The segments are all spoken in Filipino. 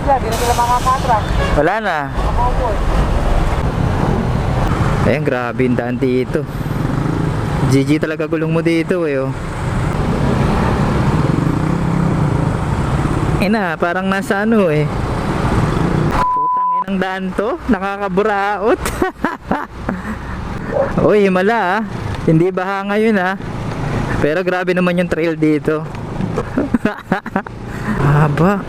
dyan, di na sila makakatras. Wala na. Makaubos. Ayan, grabe yung daan dito. GG talaga gulong mo dito eh, oh. Ina, parang nasa ano eh. Putang inang daan to, nakakaburaot. Uy, himala ah. Hindi baha ngayon ah. Pero grabe naman yung trail dito. Haba.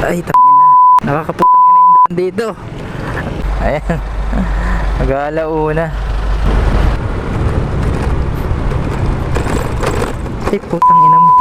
Ay, tangina. Nakakaputang ina yung daan dito. Ayan. Mag-aalauna. Ay, putang ina mo.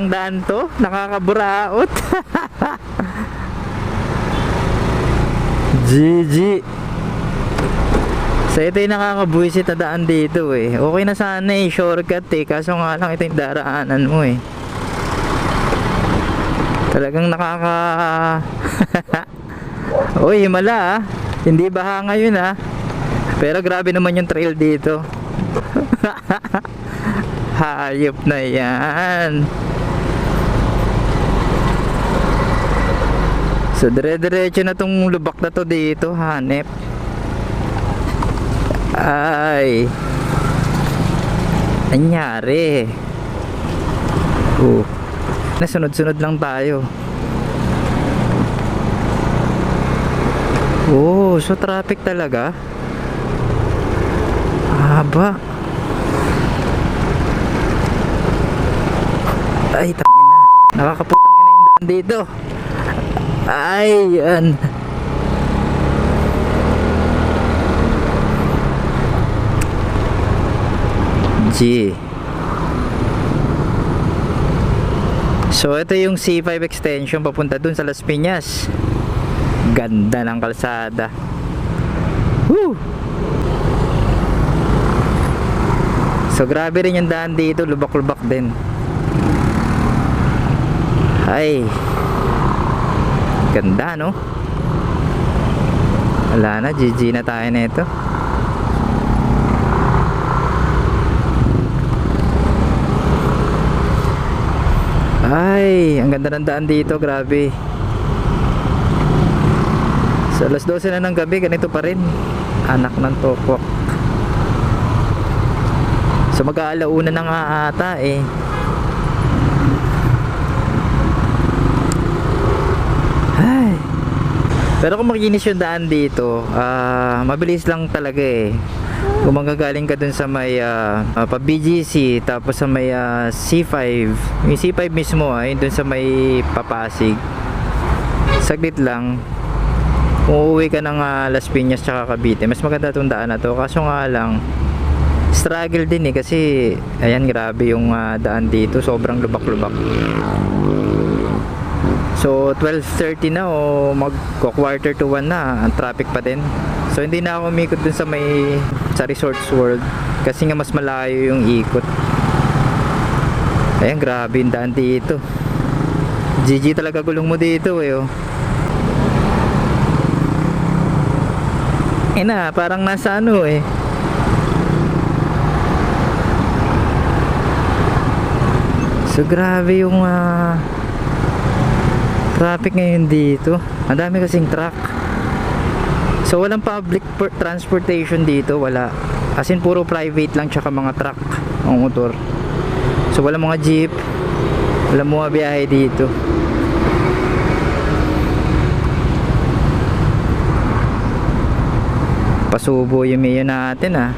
Ang daan to, nakakaburaot. GG. So ito yung nakakabuisit na daan dito eh. Okay na sana eh, shortcut eh. Kaso nga lang ito yung daraanan mo eh. Talagang nakaka... Uy, himala ah. Hindi baha ngayon ah. Pero grabe naman yung trail dito. Hayop na yan. So dire-diretso na tong lubak na to dito, hanep. Ay. Nangyari. Nasunod-sunod lang tayo. Oh, so traffic talaga. Haba. Ay, tangina. Nakakaputang ina yung daan dito. Ay, yan. G. So ito yung C5 extension papunta dun sa Las Piñas. Ganda ng kalsada. Woo! So grabe rin yung daan dito, lubak-lubak din. Ay, ganda no. Wala na, GG na tayo nito. Ay, ang ganda ng daan dito, grabe. Sa alas 12 na ng gabi, ganito pa rin. Anak ng tokwak. So mag-aalauna na nga ata eh. Ay. Pero kung makinis yung daan dito, mabilis lang talaga eh. Kung manggagaling ka dun sa may pa BGC, tapos sa may C5, yung C5 mismo ay dun sa may Papasig, saglit lang uuwi ka ng Las Piñas tsaka Cavite. Mas maganda itong daan na to, kaso nga lang struggle din eh, kasi ayan, grabe yung daan dito, sobrang lubak-lubak. So 12:30 na o mag-quarter to 1 na, ang traffic pa din. So hindi na ako umikot dun sa may sa Resorts World kasi nga mas malayo yung ikot. Ayan, grabe yung daan dito. GG talaga gulong mo dito eh, oh. Ina, parang nasa ano eh. So grabe yung traffic ngayon dito. Ang dami kasing truck. So walang public transportation dito, wala. As in puro private lang tsaka mga truck ang motor. So wala mga jeep, wala mga biyahe dito. Pasubo yung mayo natin ah.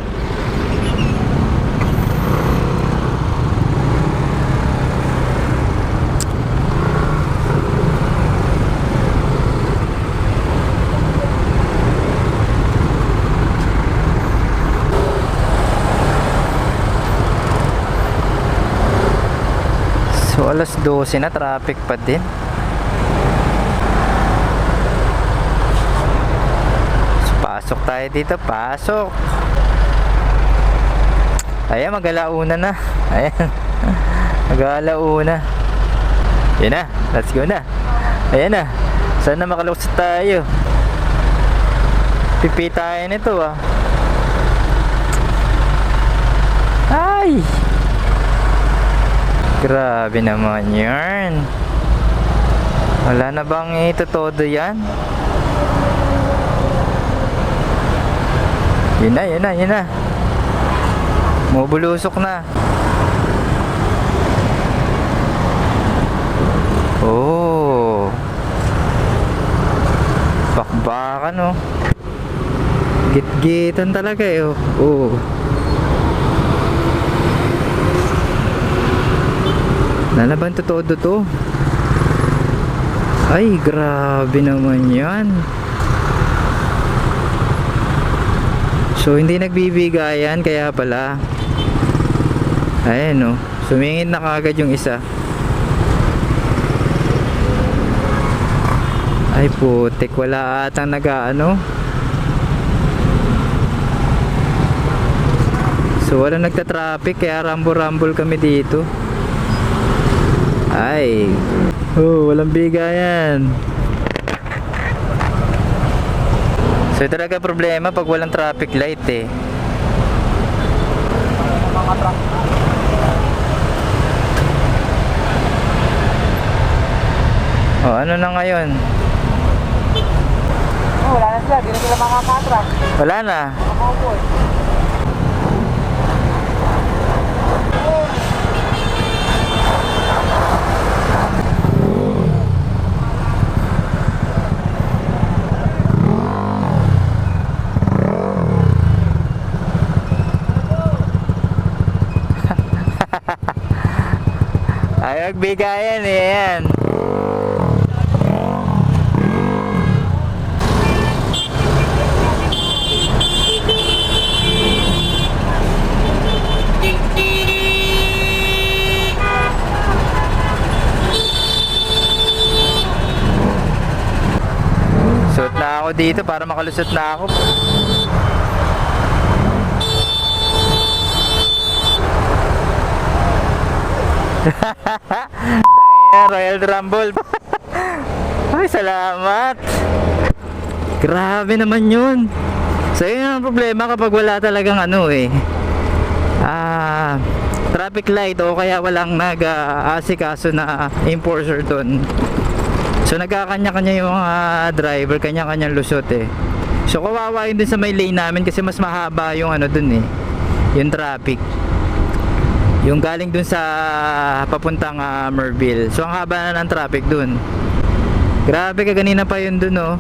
So alas 12 na, traffic pa din. So, pasok tayo dito, pasok. Ayan, mag-alauna na. Ayan, mag-alauna. Yan na, let's go na. Ayan na, sana makalusot tayo. Pipi tayo nito ah. Ay, grabe naman yan. Wala na bang ito todo yan? Yun na, yun na, yun na. Mubulusok na. Oh, bakbakan oh. Git-gitan talaga eh oh. Oh. Lalaban to todo to. Ay, grabe naman yan. So, hindi nagbibigayan, kaya pala. Ayan, no. Sumingit na kagad yung isa. Ay, putik. Wala atang nag-ano. So, wala nagta-traffic, kaya rumble-rumble kami dito. Ay, oh, walang bigayan. So talaga problema pag walang traffic light eh. Mga truck. Oh, ano na ngayon? Wala na sila, di na sila makakatrak. Wala na. Makaupos. Ay, magbigayan eh, yan. Suot na ako dito para makalusot na ako. Royal Rumble. Ay, salamat. Grabe naman yun. So yun ang problema kapag wala talagang ano eh, traffic light o kaya walang nag-aasikaso na enforcer doon. So nagkakanya-kanya yung mga driver, kanya-kanyang lusot eh. So kawawa yun din sa may lane namin kasi mas mahaba yung ano dun eh, yung traffic. Yung galing dun sa papuntang Merville. So ang haba na ng traffic dun. Grabe, kaganina pa yun dun oh.